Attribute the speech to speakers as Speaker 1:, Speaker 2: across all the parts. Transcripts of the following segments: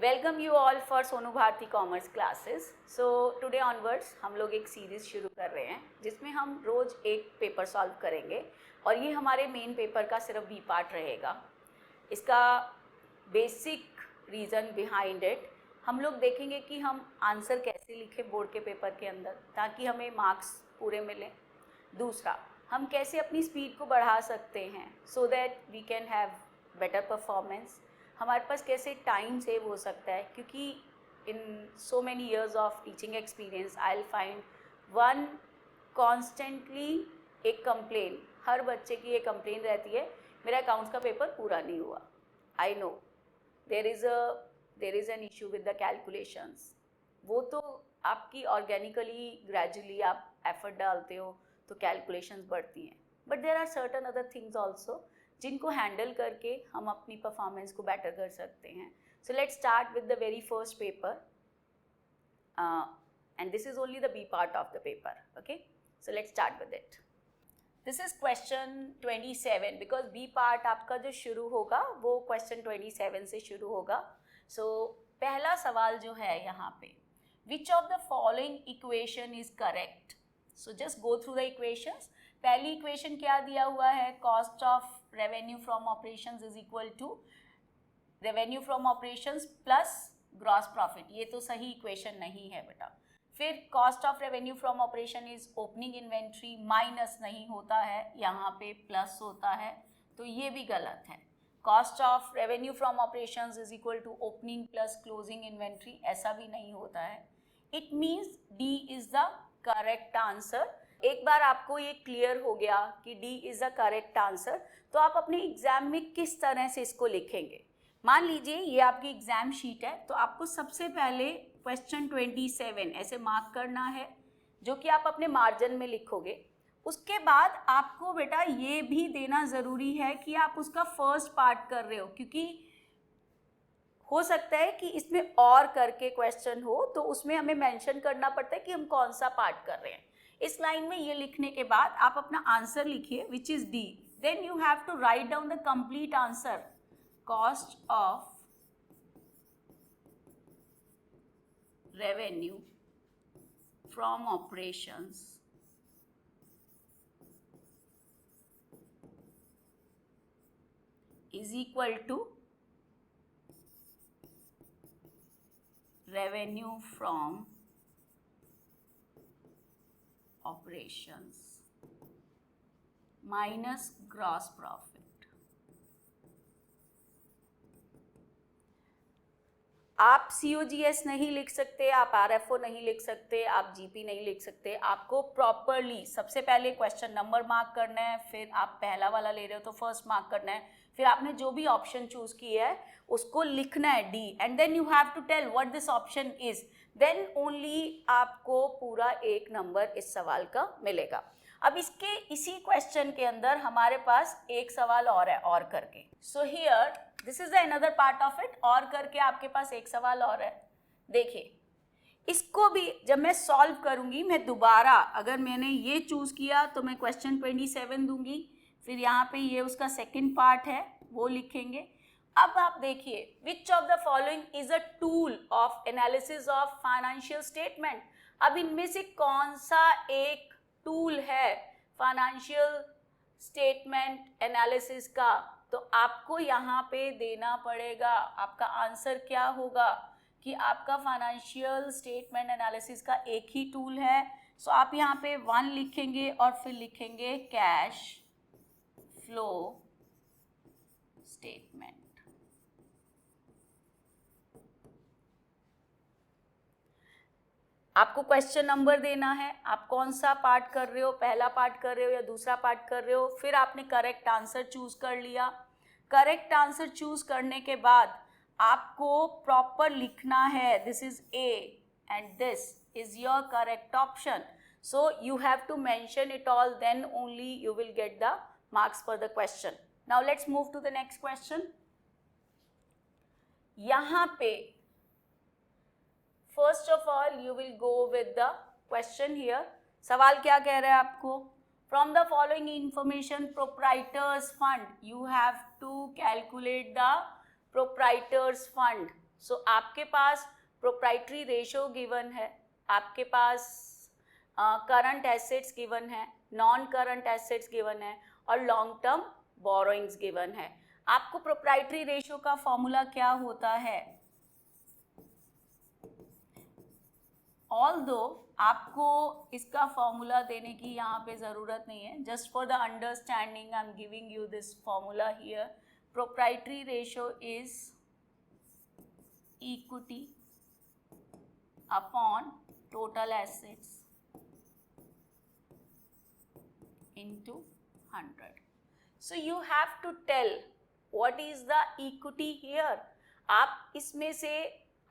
Speaker 1: Welcome you all for Sonu Bharti commerce classes. So today onwards हम लोग एक सीरीज़ शुरू कर रहे हैं जिसमें हम रोज़ एक पेपर सॉल्व करेंगे और ये हमारे मेन पेपर का सिर्फ बी पार्ट रहेगा। इसका बेसिक रीज़न बिहाइंड इट हम लोग देखेंगे कि हम आंसर कैसे लिखें बोर्ड के पेपर के अंदर ताकि हमें मार्क्स पूरे मिलें। दूसरा, हम कैसे अपनी स्पीड को बढ़ा सकते हैं so that we can have better performance. हमारे पास कैसे टाइम सेव हो सकता है, क्योंकि in so many years of teaching experience I will find one constantly एक कंप्लेन, हर बच्चे की एक कंप्लेन रहती है, मेरा अकाउंट्स का पेपर पूरा नहीं हुआ। I know there is an issue with the calculations. वो तो आपकी ऑर्गेनिकली ग्रेजुअली आप एफर्ट डालते हो तो कैलकुलेशंस बढ़ती हैं, but there are certain other things also जिनको हैंडल करके हम अपनी परफॉर्मेंस को बेटर कर सकते हैं। So let's start with the very first paper and this is only the B part of the paper. Okay, so let's start with it. This is question 27 because B part आपका जो शुरू होगा वो question 27 से शुरू होगा। सो पहला सवाल जो है यहाँ पे, which of the following equation is correct. So just go through the equations. पहली इक्वेशन क्या दिया हुआ है, cost of revenue from operations is equal to revenue from operations plus gross profit. ये तो सही इक्वेशन नहीं है बेटा। फिर cost of revenue from operation is opening inventory, minus नहीं होता है, यहाँ पे प्लस होता है, तो ये भी गलत है। Cost of revenue from operations is equal to opening plus closing inventory, ऐसा भी नहीं होता है। It means D is the correct answer. एक बार आपको ये क्लियर हो गया कि D is the correct answer, तो आप अपने एग्जाम में किस तरह से इसको लिखेंगे। मान लीजिए ये आपकी एग्जाम शीट है, तो आपको सबसे पहले क्वेश्चन 27 ऐसे मार्क करना है, जो कि आप अपने मार्जिन में लिखोगे। उसके बाद आपको बेटा ये भी देना ज़रूरी है कि आप उसका फर्स्ट पार्ट कर रहे हो, क्योंकि हो सकता है कि इसमें और करके क्वेश्चन हो, तो उसमें हमें मेंशन करना पड़ता है कि हम कौन सा पार्ट कर रहे हैं। इस लाइन में ये लिखने के बाद आप अपना आंसर लिखिए which is D. Then you have to write down the complete answer. Cost of revenue from operations is equal to revenue from operations minus gross profit। आप COGS नहीं लिख सकते, आप RFO नहीं लिख सकते, आप GP नहीं लिख सकते। आपको प्रॉपरली सबसे पहले क्वेश्चन नंबर मार्क करना है, फिर आप पहला वाला ले रहे हो तो फर्स्ट मार्क करना है, फिर आपने जो भी ऑप्शन चूज किया है उसको लिखना है D, and then you have to tell what this option is, then only आपको पूरा एक नंबर इस सवाल का मिलेगा। अब इसके इसी क्वेश्चन के अंदर हमारे पास एक सवाल और है, और करके। So here this is the another part of it, और करके आपके पास एक सवाल और है। देखिए इसको भी जब मैं सॉल्व करूंगी, मैं दोबारा अगर मैंने ये चूज किया तो मैं क्वेश्चन 27 दूंगी, फिर यहाँ पे ये उसका सेकंड पार्ट है वो लिखेंगे। अब आप देखिए, विच of the following is a tool of analysis of financial statement. अब इनमें से कौन सा एक टूल है फाइनेंशियल स्टेटमेंट एनालिसिस का, तो आपको यहाँ पे देना पड़ेगा। आपका आंसर क्या होगा कि आपका फाइनेंशियल स्टेटमेंट एनालिसिस का एक ही टूल है। सो आप यहाँ पे 1 लिखेंगे और फिर लिखेंगे कैश फ्लो स्टेटमेंट। आपको क्वेश्चन नंबर देना है, आप कौन सा पार्ट कर रहे हो, पहला पार्ट कर रहे हो या दूसरा पार्ट कर रहे हो, फिर आपने करेक्ट आंसर चूज कर लिया। करेक्ट आंसर चूज करने के बाद आपको प्रॉपर लिखना है, this is a and this is your correct option. So you have to mention it all, then only you will get the marks for the question. Now let's move to the next question. यहाँ पे first of all you will go with the question here. सवाल क्या कह रहा है आपको, from the following information proprietors fund, you have to calculate the proprietors fund. So आपके पास proprietary ratio given है, आपके पास करंट एसेट्स गिवन है, नॉन करंट एसेट्स गिवन है और लॉन्ग टर्म बोरोइंग्स गिवन है। आपको प्रोप्राइटरी रेशो का फॉर्मूला क्या होता है? ऑल्दो आपको इसका फॉर्मूला देने की यहाँ पे ज़रूरत नहीं है, just for the understanding I am giving you this formula here. Proprietary ratio is equity upon total assets into 100. So you have to tell what is the equity here. आप इसमें से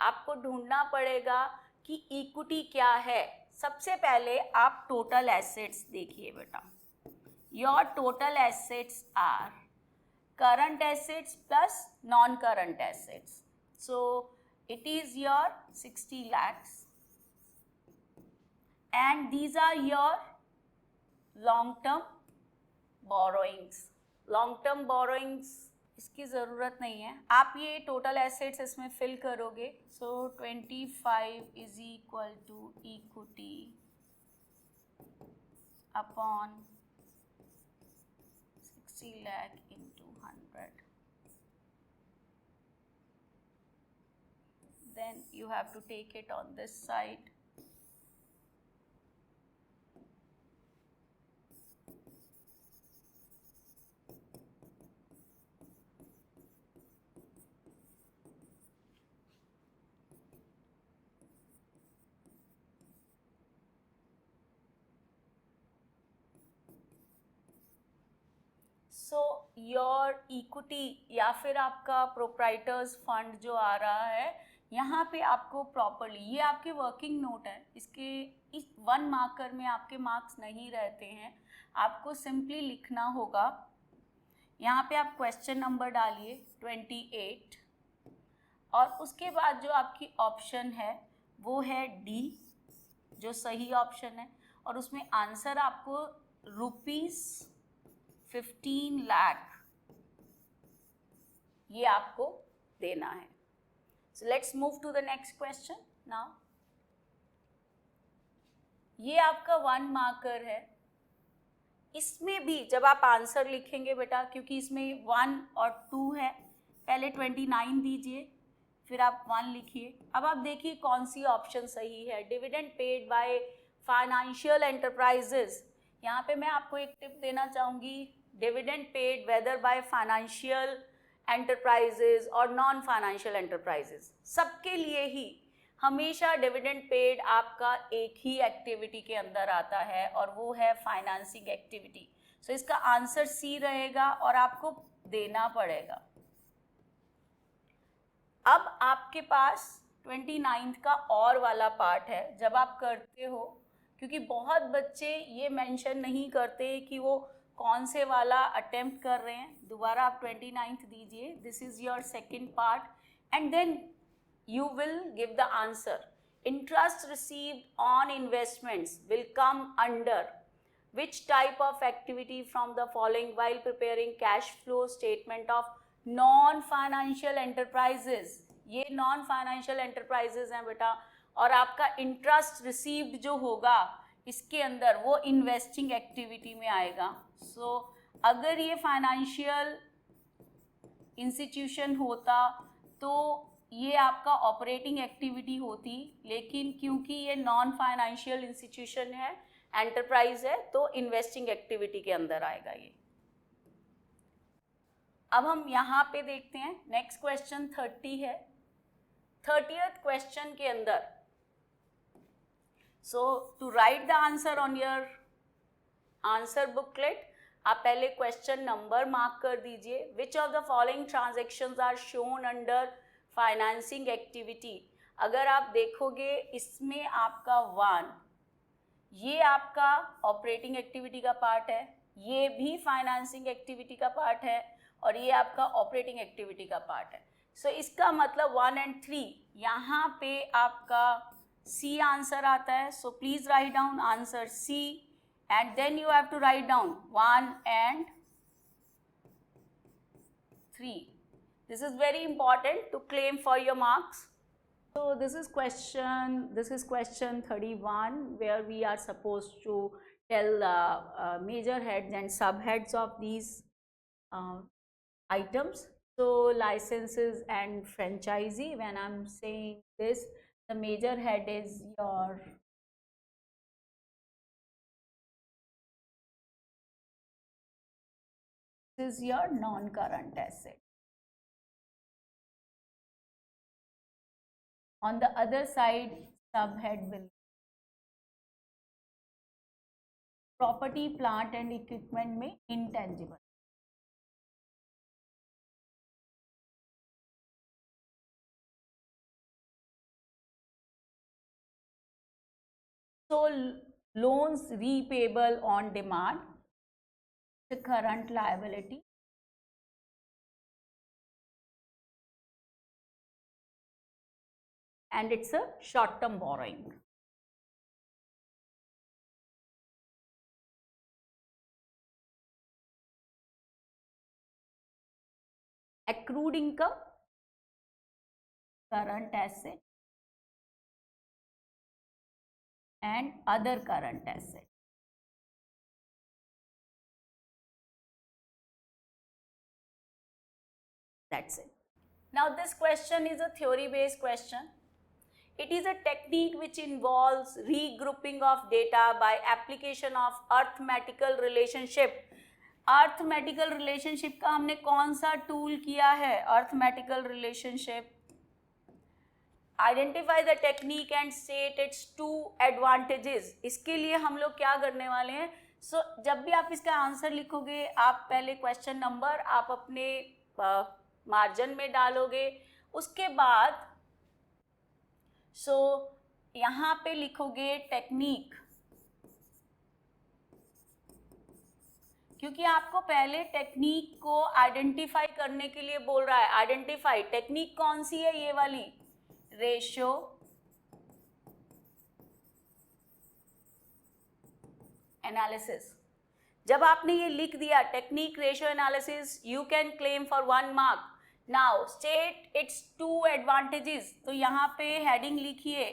Speaker 1: आपको ढूंढना पड़ेगा कि इक्विटी क्या है। सबसे पहले आप टोटल एसेट्स देखिए बेटा, your total assets are current assets plus non current assets, so it is your 60 lakhs and these are your long term borrowings. Long term borrowings इसकी ज़रूरत नहीं है, आप ये टोटल एसेट्स इसमें फिल करोगे। So 25 is equal to equity upon 60 lakh into 100, then you have to take it on this side. So your equity या फिर आपका प्रोप्राइटर्स फंड जो आ रहा है, यहाँ पे आपको प्रॉपरली, ये आपके वर्किंग नोट है, इसके इस 1 मार्कर में आपके मार्क्स नहीं रहते हैं, आपको सिंपली लिखना होगा। यहाँ पे आप क्वेश्चन नंबर डालिए 28 और उसके बाद जो आपकी ऑप्शन है वो है डी, जो सही ऑप्शन है, और उसमें आंसर आपको ₹15 lakh ये आपको देना है। So let's move to the next question now. ये आपका 1 मार्कर है, इसमें भी जब आप आंसर लिखेंगे बेटा, क्योंकि इसमें 1 और 2 है, पहले 29 दीजिए फिर आप 1 लिखिए। अब आप देखिए कौन सी ऑप्शन सही है। Dividend paid by financial enterprises, यहाँ पे मैं आपको एक टिप देना चाहूँगी, dividend paid whether by financial enterprises और नॉन फाइनेंशियल एंटरप्राइजेस, सबके लिए ही हमेशा डिविडेंड पेड आपका एक ही एक्टिविटी के अंदर आता है और वो है फाइनेंसिंग एक्टिविटी। सो इसका आंसर सी रहेगा और आपको देना पड़ेगा। अब आपके पास 29th का और वाला पार्ट है। जब आप करते हो, क्योंकि बहुत बच्चे ये मेंशन नहीं करते कि वो कौन से वाला अटेम्प्ट कर रहे हैं, दोबारा आप 29th दीजिए, this is your second part and then you will give the answer. Interest received on investments will come under which type of activity from the following while preparing cash flow statement of non-financial enterprises? ये non-financial enterprises हैं बेटा, और आपका interest received जो होगा इसके अंदर वो investing activity में आएगा। So अगर ये financial institution होता तो ये आपका ऑपरेटिंग एक्टिविटी होती, लेकिन क्योंकि ये नॉन फाइनेंशियल इंस्टीट्यूशन है, एंटरप्राइज है, तो इन्वेस्टिंग एक्टिविटी के अंदर आएगा ये। अब हम यहाँ पे देखते हैं नेक्स्ट क्वेश्चन 30 है। 30th क्वेश्चन के अंदर, so to write the answer on your answer booklet, आप पहले क्वेश्चन नंबर मार्क कर दीजिए। Which of the following transactions are shown under financing activity. अगर आप देखोगे इसमें आपका 1 ये आपका ऑपरेटिंग एक्टिविटी का पार्ट है, ये भी फाइनेंसिंग एक्टिविटी का पार्ट है और ये आपका ऑपरेटिंग एक्टिविटी का पार्ट है। सो इसका मतलब 1 and 3 यहाँ पे आपका सी आंसर आता है। So please write down answer C and then you have to write down 1 and 3. This is very important to claim for your marks. So this is question 31, where we are supposed to tell major heads and subheads of these items. So licenses and franchisee, when I'm saying this, the major head is your non-current asset. On the other side, subhead will property, plant and equipment में intangible. So loans repayable on demand, the current liability. And it's a short-term borrowing. Accrued income, current asset, and other current asset. That's it. Now this question is a theory-based question. It is a technique which involves regrouping of data by application of arithmetical relationship. Arithmetical relationship का हमने कौन सा tool किया है? Arithmetical relationship. Identify the technique and state it's 2 advantages. इसके लिए हम लोग क्या करने वाले हैं? जब भी आप इसका आंसर लिखोगे, आप पहले क्वेश्चन नंबर आप अपने मार्जिन में डालोगे. उसके बाद यहाँ पे लिखोगे टेक्निक, क्योंकि आपको पहले टेक्निक को आइडेंटिफाई करने के लिए बोल रहा है. आइडेंटिफाई टेक्निक कौन सी है? ये वाली, रेशियो एनालिसिस. जब आपने ये लिख दिया technique ratio analysis, you can claim for 1 mark. Now state it's 2 advantages. तो यहाँ पे हेडिंग लिखिए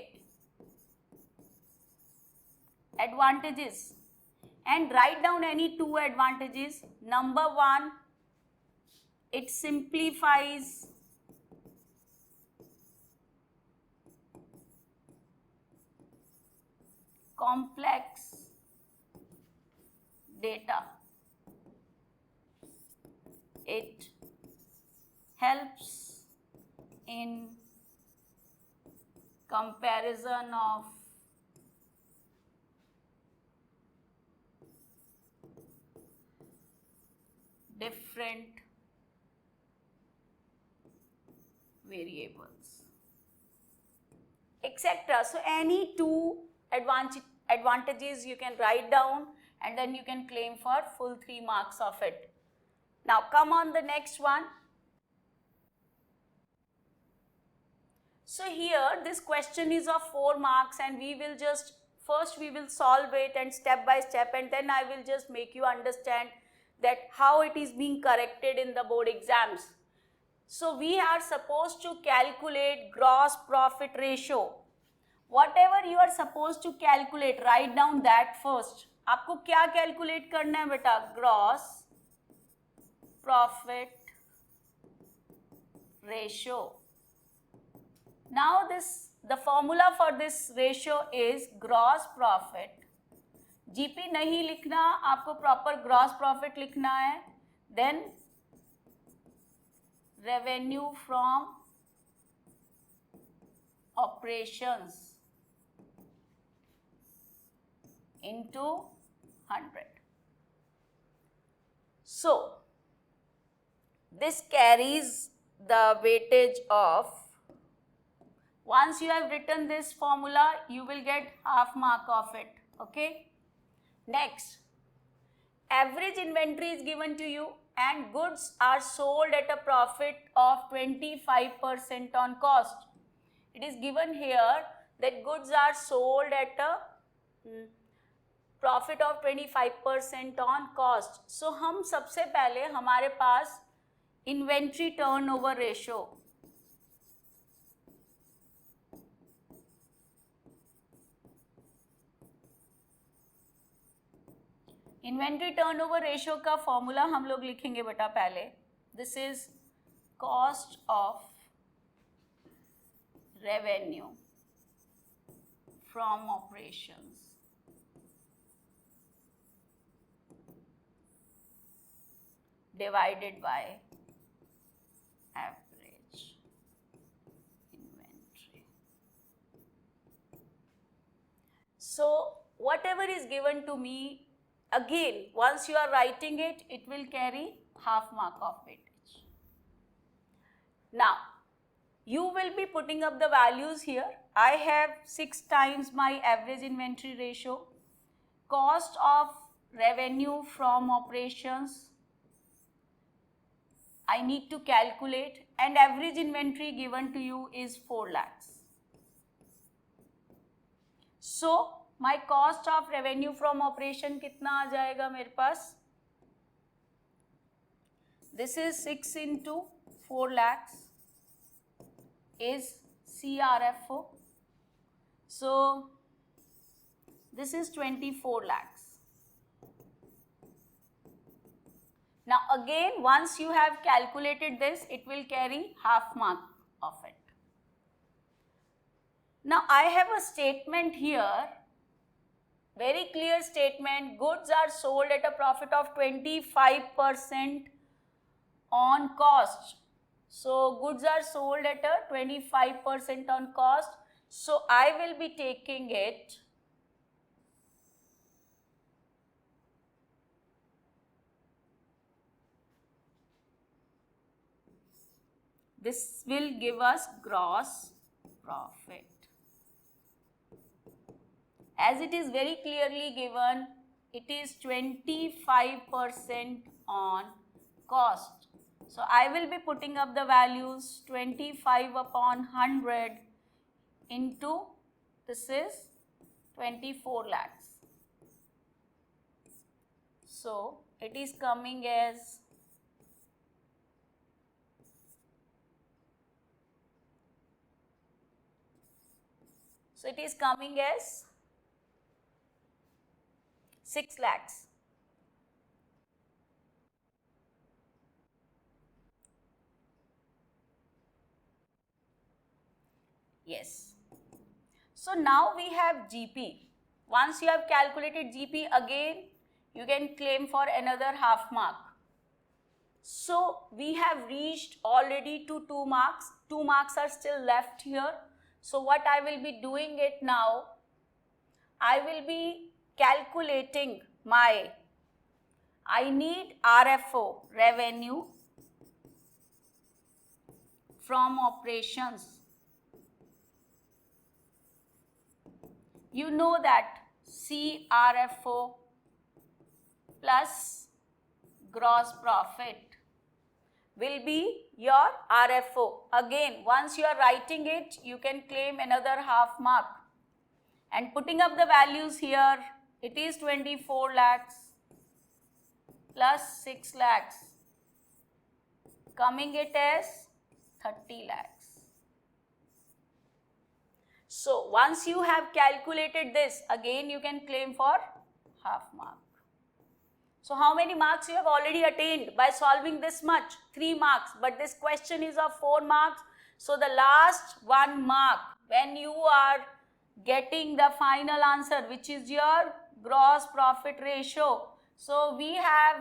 Speaker 1: advantages and write down any 2 advantages. Number 1, it simplifies complex data. It helps in comparison of different variables, etc. So any 2 advantages you can write down, and then you can claim for full 3 marks of it. Now come on the next one. So here this question is of 4 marks, and we will just first we will solve it and step by step, and then I will just make you understand that how it is being corrected in the board exams. So we are supposed to calculate gross profit ratio. Whatever you are supposed to calculate, write down that first. आपको क्या calculate करना है बेटा? Gross profit ratio. Now the formula for this ratio is gross profit. GP नहीं लिखना, आपको proper gross profit लिखना है. Then revenue from operations into 100. So this carries the weightage of, once you have written this formula, you will get half mark of it. Okay. Next, average inventory is given to you and goods are sold at a profit of 25% on cost. It is given here that goods are sold at a profit of 25% on cost. So हम सबसे पहले हमारे पास inventory turnover ratio. Inventory turnover ratio का formula हम लोग लिखेंगे बेटा पहले. This is cost of revenue from operations divided by average inventory. So whatever is given to me, again once you are writing it, it will carry half mark of weightage. Now you will be putting up the values here. I have 6 times my average inventory ratio, cost of revenue from operations I need to calculate, and average inventory given to you is 4 lakhs. So my cost of revenue from operation कितना आ जाएगा मेरे पास? This is 6 into 4 lakhs is CRFO. So this is 24 lakhs. Now again, once you have calculated this, it will carry half mark of it. Now I have a statement here, very clear statement, goods are sold at a profit of 25% on cost. So goods are sold at a 25% on cost. So I will be taking it this will give us gross profit. As it is very clearly given, it is 25% on cost. So I will be putting up the values 25 upon 100 into, this is 24 lakhs. So it is coming as So it is coming as 6 lakhs. Yes. So now we have GP. Once you have calculated GP, again you can claim for another half mark. So we have reached already to 2 marks. 2 marks are still left here. So what I will be doing it now, I will be calculating my, I need RFO, revenue from operations. You know that CRFO plus gross profit will be your RFO. Again, once you are writing it, you can claim another half mark. And putting up the values here, it is 24 lakhs plus 6 lakhs, coming it as 30 lakhs. So once you have calculated this, again you can claim for half mark. So how many marks you have already attained by solving this much? 3 marks, but this question is of 4 marks. So the last 1 mark, when you are getting the final answer, which is your gross profit ratio. So we have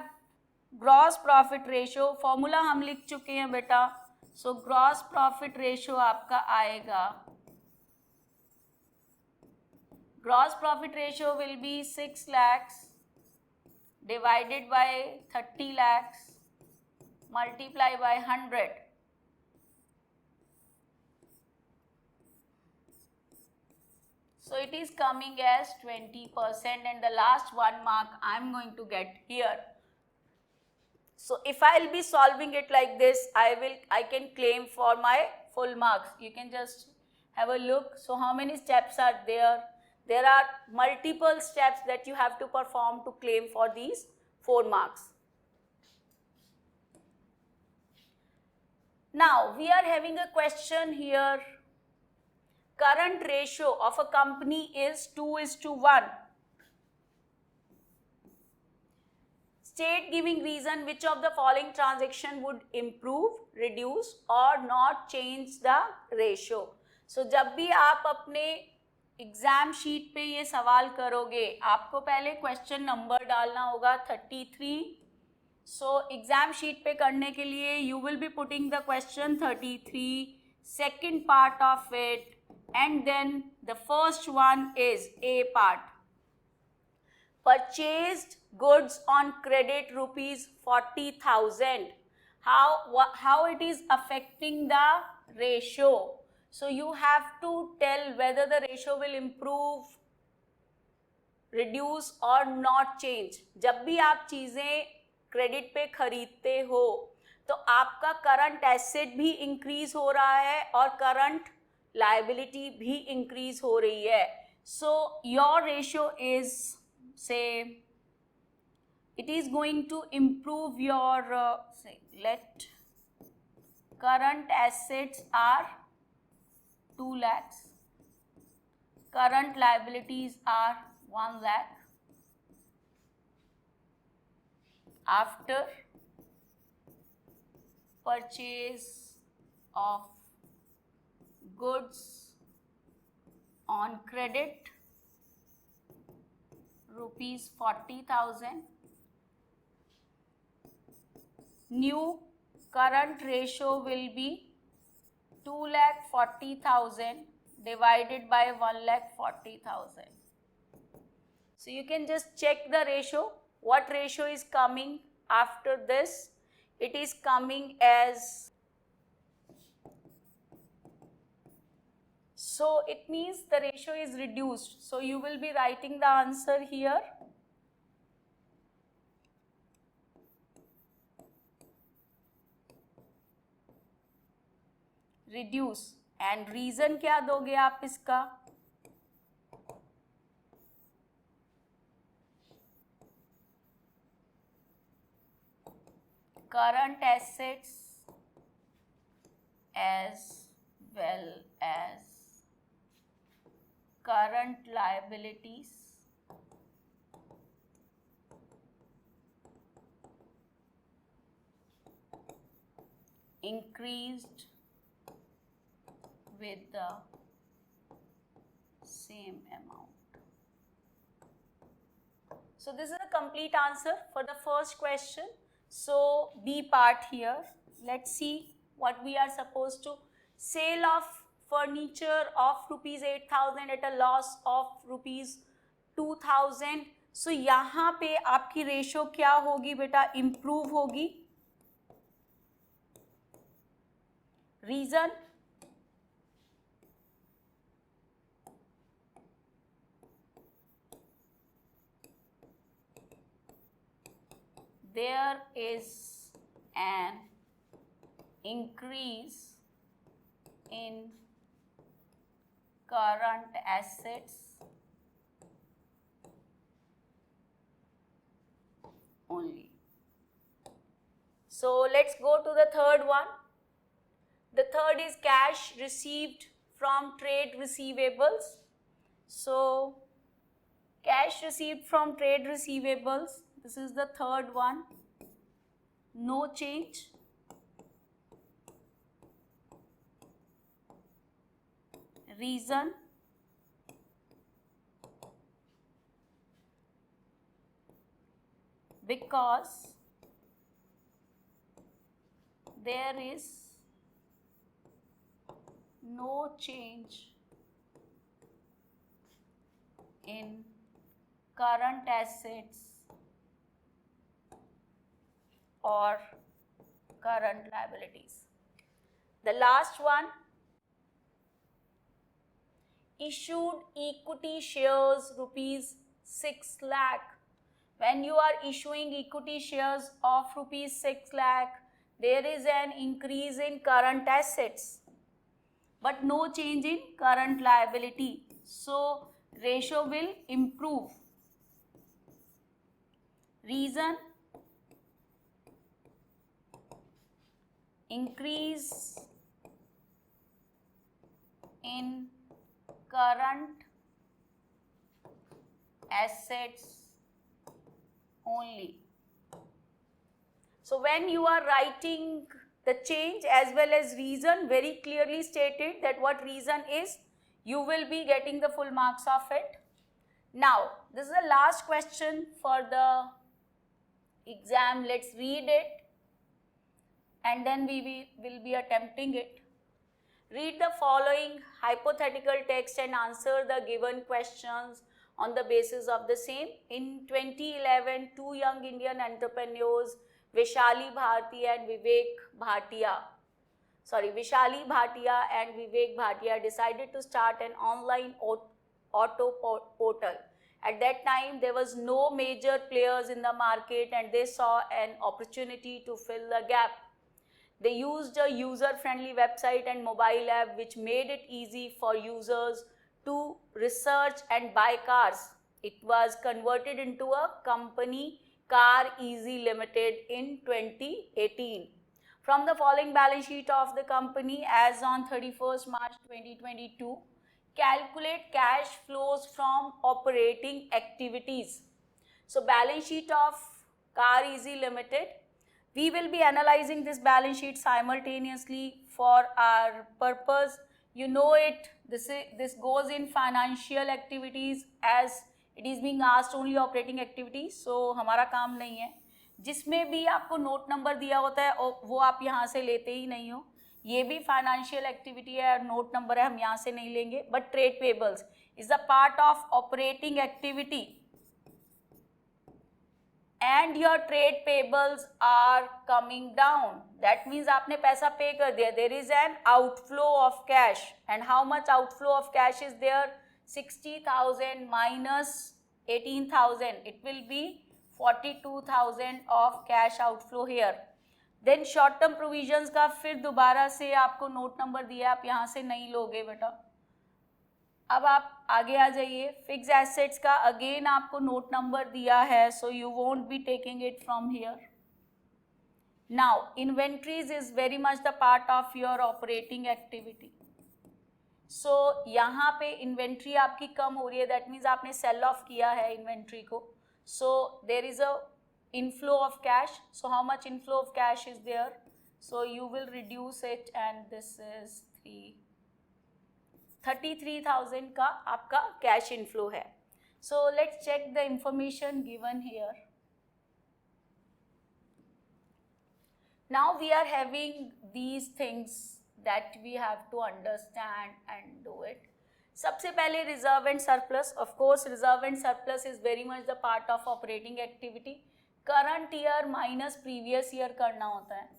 Speaker 1: gross profit ratio, formula हम लिख चुके हैं बेटा. So gross profit ratio आपका आएगा, gross profit ratio will be 6 lakhs divided by 30 lakhs multiply by 100. So it is coming as 20%, and the last 1 mark I am going to get here. So if I will be solving it like this, I can claim for my full marks. You can just have a look. So how many steps are there? There are multiple steps that you have to perform to claim for these 4 marks. Now we are having a question here. Current ratio of a company is 2:1. State giving reason which of the following transaction would improve, reduce or not change the ratio. So जब भी आप अपने exam sheet पे ये सवाल करोगे, आपको पहले क्वेश्चन नंबर डालना होगा 33. सो एग्जाम शीट पे करने के लिए you will be putting the question 33, second part of it, and then the first one is A part. Purchased goods on credit rupees 40,000. How it is affecting the ratio? So you have to tell whether the ratio will improve, reduce or not change. जब भी आप चीजें credit पे खरीदते हो तो आपका current asset भी इंक्रीज हो रहा है और करंट लायबिलिटी भी इंक्रीज हो रही है. सो योर रेशियो इज, से it is going to improve your let current assets are 2 lakhs, current liabilities are 1 lakh. After purchase of goods on credit rupees 40,000, new current ratio will be 2,40,000 divided by 1,40,000. So you can just check the ratio. What ratio is coming after this? It is coming as, so it means the ratio is reduced. So you will be writing the answer here. Reduce. And reason क्या दोगे आप इसका? Current assets as well as current liabilities increased with the same amount. So this is a complete answer for the first question. So B part here. Let's see what we are supposed to. Sale of furniture of rupees 8,000 at a loss of rupees 2,000. So यहाँ पे आपकी ratio क्या होगी बेटा? Improve होगी. Reason, there is an increase in current assets only. So let's go to the third one. The third is cash received from trade receivables. So cash received from trade receivables, this is the third one. No change. Reason, because there is no change in current assets or current liabilities. The last one, issued equity shares rupees 6 lakh. When you are issuing equity shares of rupees 6 lakh, there is an increase in current assets but no change in current liability. So ratio will improve. Reason, increase in current assets only. So when you are writing the change as well as reason, very clearly stated that what reason is, you will be getting the full marks of it. Now, this is the last question for the exam. Let's read it and then we will be attempting it. Read the following hypothetical text and answer the given questions on the basis of the same. In 2011, two young Indian entrepreneurs, Vishali Bhatia and Vivek Bhatia decided to start an online auto portal. At that time, there was no major players in the market and they saw an opportunity to fill the gap. They used a user-friendly website and mobile app which made it easy for users to research and buy cars. It was converted into a company, Car Easy Limited, in 2018. From the following balance sheet of the company as on 31st March 2022, calculate cash flows from operating activities. So balance sheet of Car Easy Limited. We will be analyzing this balance sheet simultaneously for our purpose. You know it, this goes in financial activities as it is being asked only operating activities. So हमारा काम नहीं है. जिसमें भी आपको note number दिया होता है वो आप यहाँ से लेते ही नहीं हो. ये भी फाइनेंशियल एक्टिविटी है और नोट नंबर है, हम यहाँ से नहीं लेंगे. But trade payables is the part of operating activity and your trade payables are coming down. That means आपने पैसा पे कर दिया. There is an outflow of cash. And how much outflow of cash is there? 60,000 minus 18,000. It will be 42,000 of cash outflow here. Then short term provisions का फिर दोबारा से आपको नोट नंबर दिया, आप यहाँ से नहीं लोगे बेटा. अब आप आगे आ जाइए. फिक्स एसेट्स का अगेन आपको नोट नंबर दिया है, so you won't be taking it from here. Now inventories is very much the part of your operating activity. So यहाँ पे इन्वेंट्री आपकी कम हो रही है, दैट मीन्स आपने सेल ऑफ किया है इन्वेंट्री को. So there is a inflow of cash. So how much inflow of cash is there? So you will reduce it and this is 33,000 का आपका कैश इनफ्लो है. So let's check the information given here. Now we are having these things that we have to understand and do it. सबसे पहले reserve and surplus. Of course reserve and surplus is very much the part of operating activity. Current year minus previous year करना होता है.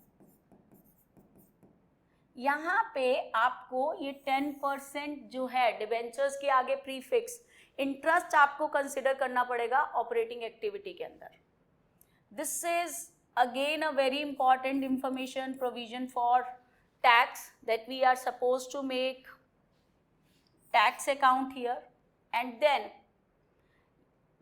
Speaker 1: यहाँ पे आपको ये 10% जो है डिबेंचर्स के आगे प्रीफिक्स इंटरेस्ट आपको कंसिडर करना पड़ेगा ऑपरेटिंग एक्टिविटी के अंदर. This is again a very important information. Provision for tax that we are suppose to make tax account here and then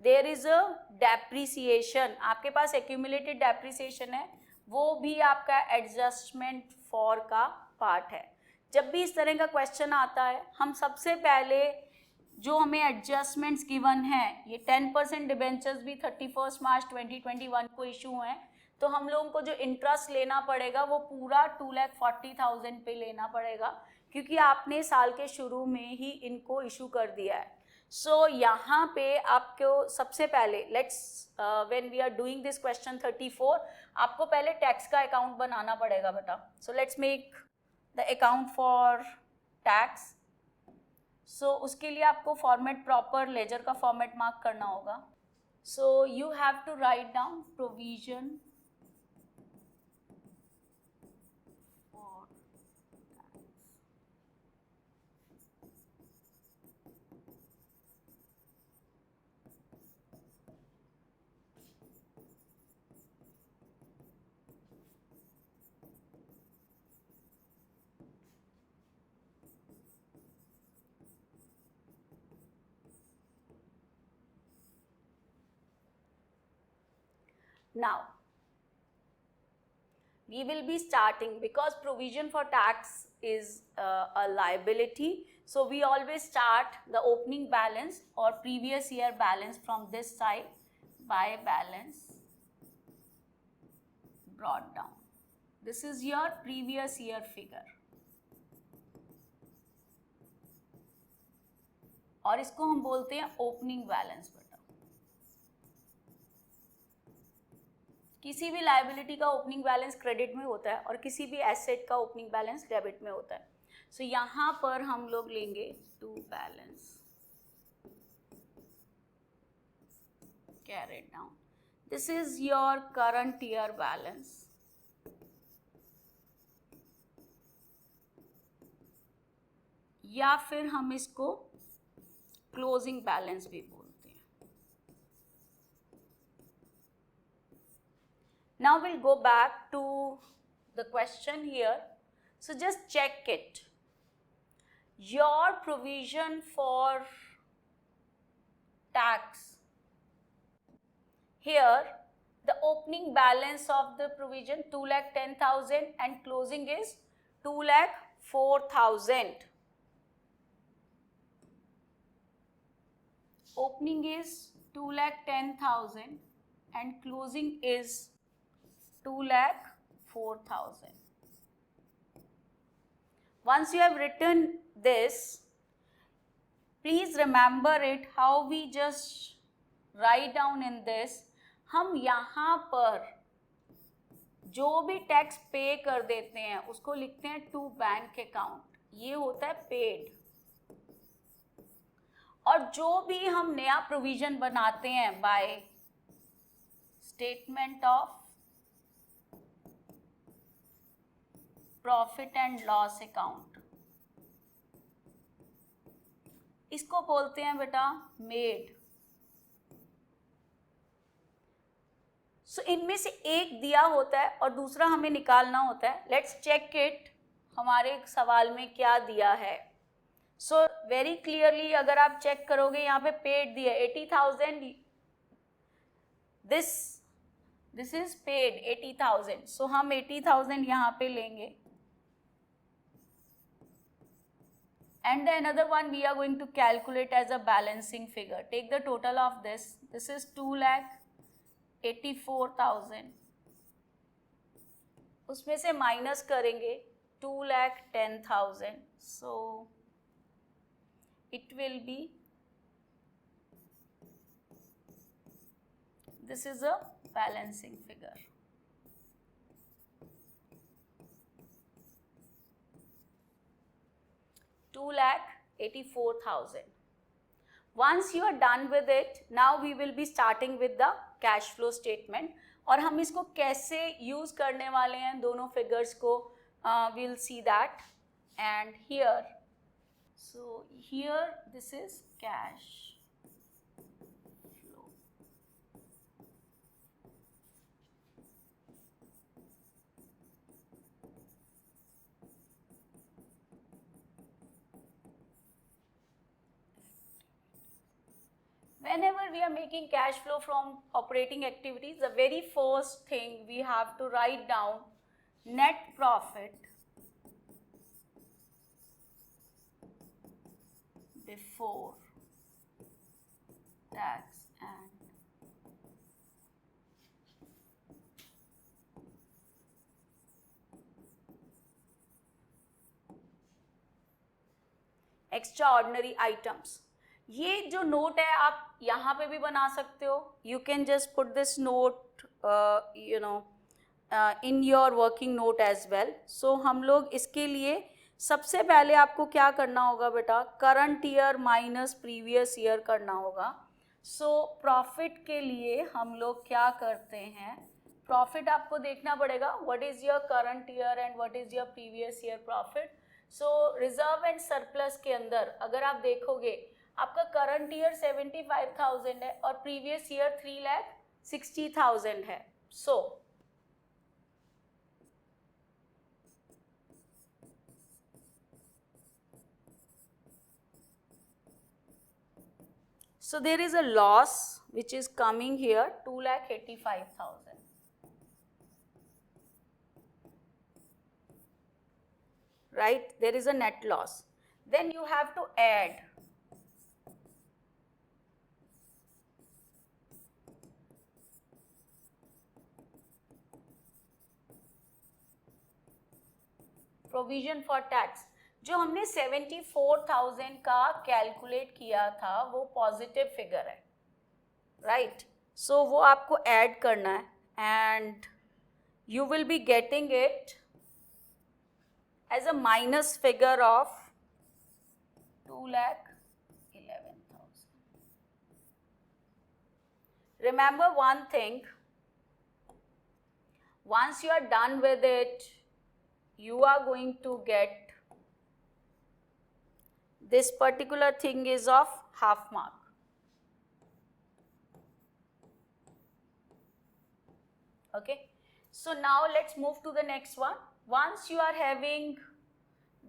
Speaker 1: there is a depreciation. आपके पास accumulated depreciation है, वो भी आपका एडजस्टमेंट फॉर का part है. जब भी इस तरह का क्वेश्चन आता है, हम सबसे पहले जो हमें एडजस्टमेंट्स गिवन है, ये 10% डिबेंचर्स भी 31 मार्च 2021 को इशू हैं, तो हम लोगों को जो इंटरेस्ट लेना पड़ेगा वो पूरा 2,40,000 पे लेना पड़ेगा, क्योंकि आपने साल के शुरू में ही इनको इशू कर दिया है. सो यहाँ पे आपको सबसे पहले let's when we are doing this question 34, आपको पहले टैक्स का अकाउंट बनाना पड़ेगा बेटा. So let's make the account for tax. So उसके लिए आपको फॉर्मेट प्रॉपर लेजर का फॉर्मेट मार्क करना होगा. So you have to write down provision for now we will be starting, because provision for tax is a liability, so we always start the opening balance or previous year balance from this side by balance brought down. This is your previous year figure, और इसको हम बोलते हैं opening balance बेटा। किसी भी liability का opening balance credit में होता है और किसी भी एसेट का ओपनिंग बैलेंस डेबिट में होता है। सो यहाँ पर हम लोग लेंगे to balance carried down. This is your current year balance. या फिर हम इसको क्लोजिंग बैलेंस भी बोलते हैं। Now we'll go back to the question here. So just check it. Your provision for tax. Here the opening balance of the provision 2,10,000 and closing is 2,04,000. Opening is 2,10,000 and closing is 2,04,000. Once you have written this, please remember it how we just write down in this. हम यहाँ पर जो भी tax पे कर देते हैं उसको लिखते हैं टू बैंक अकाउंट, ये होता है पेड। और जो भी हम नया प्रोविजन बनाते हैं by statement of profit and loss account, इसको बोलते हैं बेटा मेड। सो इनमें से एक दिया होता है और दूसरा हमें निकालना होता है। लेट्स चेक इट, हमारे सवाल में क्या दिया है। सो वेरी क्लियरली अगर आप चेक करोगे यहाँ पे पेड दिया 80,000, दिस इज पेड 80,000। सो हम 80,000 यहाँ पे लेंगे and the another one we are going to calculate as a balancing figure. Take the total of this. This is 2,84,000. उसमें से माइनस करेंगे 2,10,000. So it will be, this is a balancing figure. $2,84,000. Once you are done with it, now we will be starting with the cash flow statement. और हम इसको कैसे use करने वाले हैं दोनों फिगर्स को, we'll see that. And here, so here this is cash flow. Whenever we are making cash flow from operating activities, the very first thing we have to write down net profit before tax and extraordinary items. ये जो note है आप यहाँ पे भी बना सकते हो. You can just put this note in your working note as well. So हम लोग इसके लिए सबसे पहले आपको क्या करना होगा बेटा, current year minus previous year करना होगा. सो प्रॉफिट के लिए हम लोग क्या करते हैं, प्रॉफिट आपको देखना पड़ेगा what is your current year and what is your previous year profit. So reserve and surplus के अंदर अगर आप देखोगे आपका करंट ईयर 75,000 है और प्रीवियस ईयर 3,60,000 है. So there is a loss which is coming here 2,85,000. right? There is a net loss. Then you have to add provision for tax. जो हमने 74,000 का कैलकुलेट किया था वो पॉजिटिव फिगर है, राइट? सो वो आपको ऐड करना है and you will be getting it as a minus figure of 2,11,000. Remember one thing, once you are done with it, you are going to get this particular thing is of half mark. Okay, so now let's move to the next one. Once you are having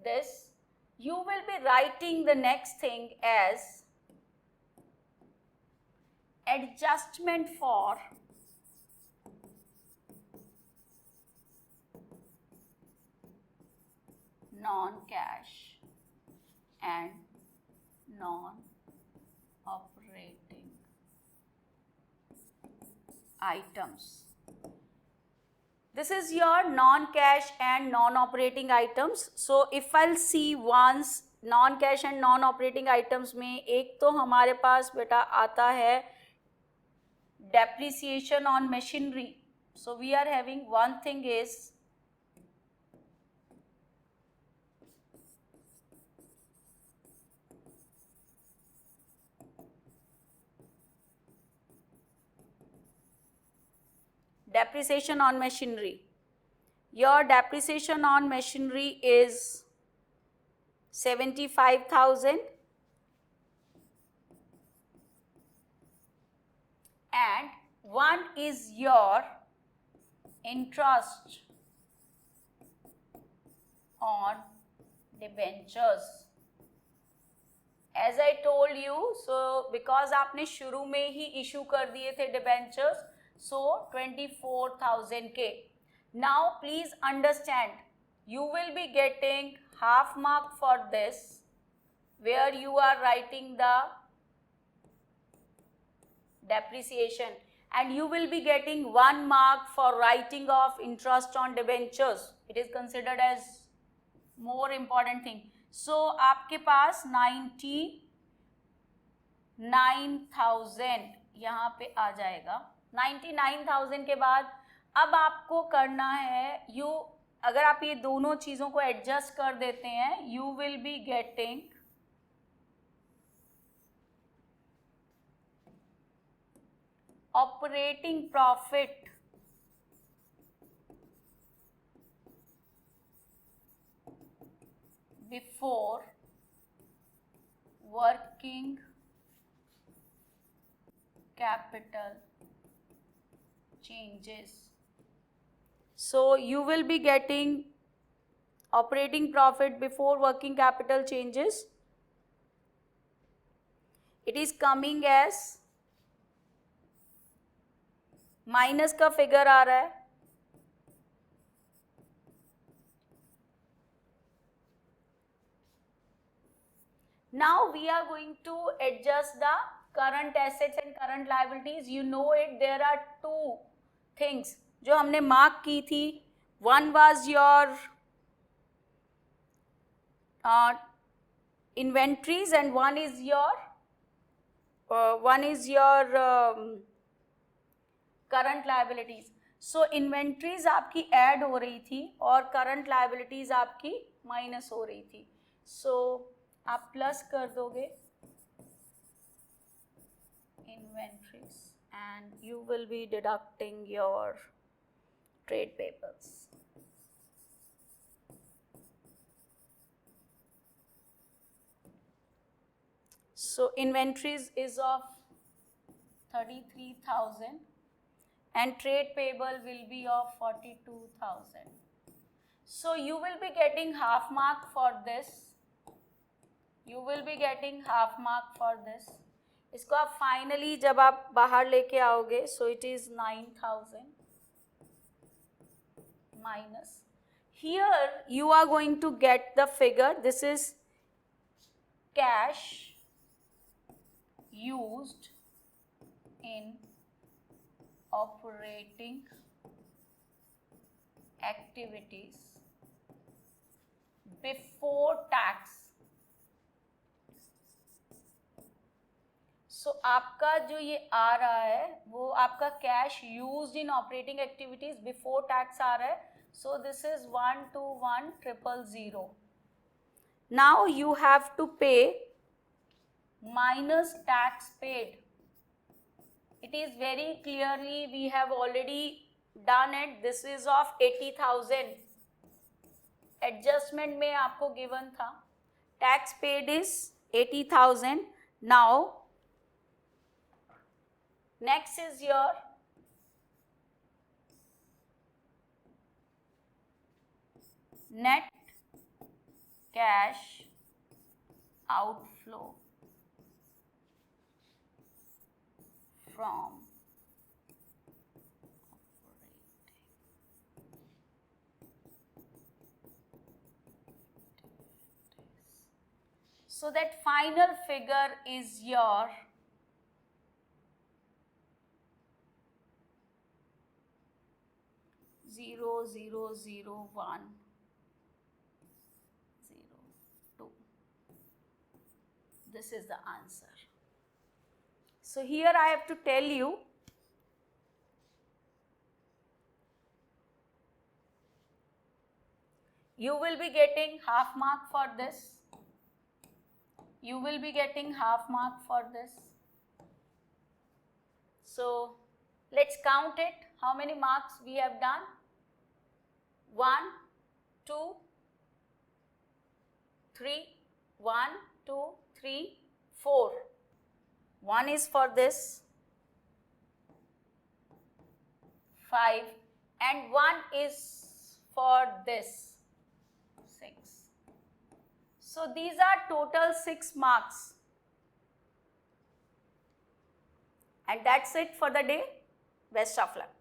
Speaker 1: this, you will be writing the next thing as adjustment for non-cash and non-operating items. This is your non-cash and non-operating items. So if I'll see once non-cash and non-operating items में एक तो हमारे पास बेटा आता है depreciation on machinery. So we are having one thing is depreciation on machinery. Your depreciation on machinery is 75,000 and one is your interest on debentures. As I told you, so because आपने शुरू में ही issue कर दिए थे debentures, so 24,000 K. Now please understand, you will be getting half mark for this, where you are writing the depreciation, and you will be getting 1 mark for writing of interest on debentures. It is considered as more important thing. So आपके पास 99,000 यहाँ पे आ जाएगा. 99,000 के बाद अब आपको करना है, अगर आप ये दोनों चीज़ों को एडजस्ट कर देते हैं, you will be getting operating profit before working capital changes. So you will be getting operating profit before working capital changes. It is coming as minus का फिगर आ रहा है. Now we are going to adjust the current assets and current liabilities. You know it, there are two things जो हमने mark की थी. One was your inventories and one is your current liabilities. So inventories आपकी add हो रही थी और current liabilities आपकी माइनस हो रही थी. So आप प्लस कर दोगे inventories and you will be deducting your trade payables. So inventories is of 33,000 and trade payable will be of 42,000. So you will be getting half mark for this. You will be getting half mark for this. इसको आप finally जब आप बाहर लेके आओगे, so it is 9,000 minus. Here you are going to get the figure. This is cash used in operating activities before tax. So आपका जो ये आ रहा है वो आपका cash used in operating activities before tax आ रहा है. So this is 121,000. Now you have to pay minus tax paid. It is very clearly, we have already done it. This is of 80,000. Adjustment में आपको given था. Tax paid is 80,000. Now next is your net cash outflow from so that final figure is your 0,001,02. This is the answer. So here I have to tell you you will be getting half mark for this. You will be getting half mark for this. So let's count it. How many marks we have done? 1, 2, 3, 1, 2, 3, 4. 1 is for this, 5, and 1 is for this, 6. So these are total 6 marks. And that's it for the day. Best of luck.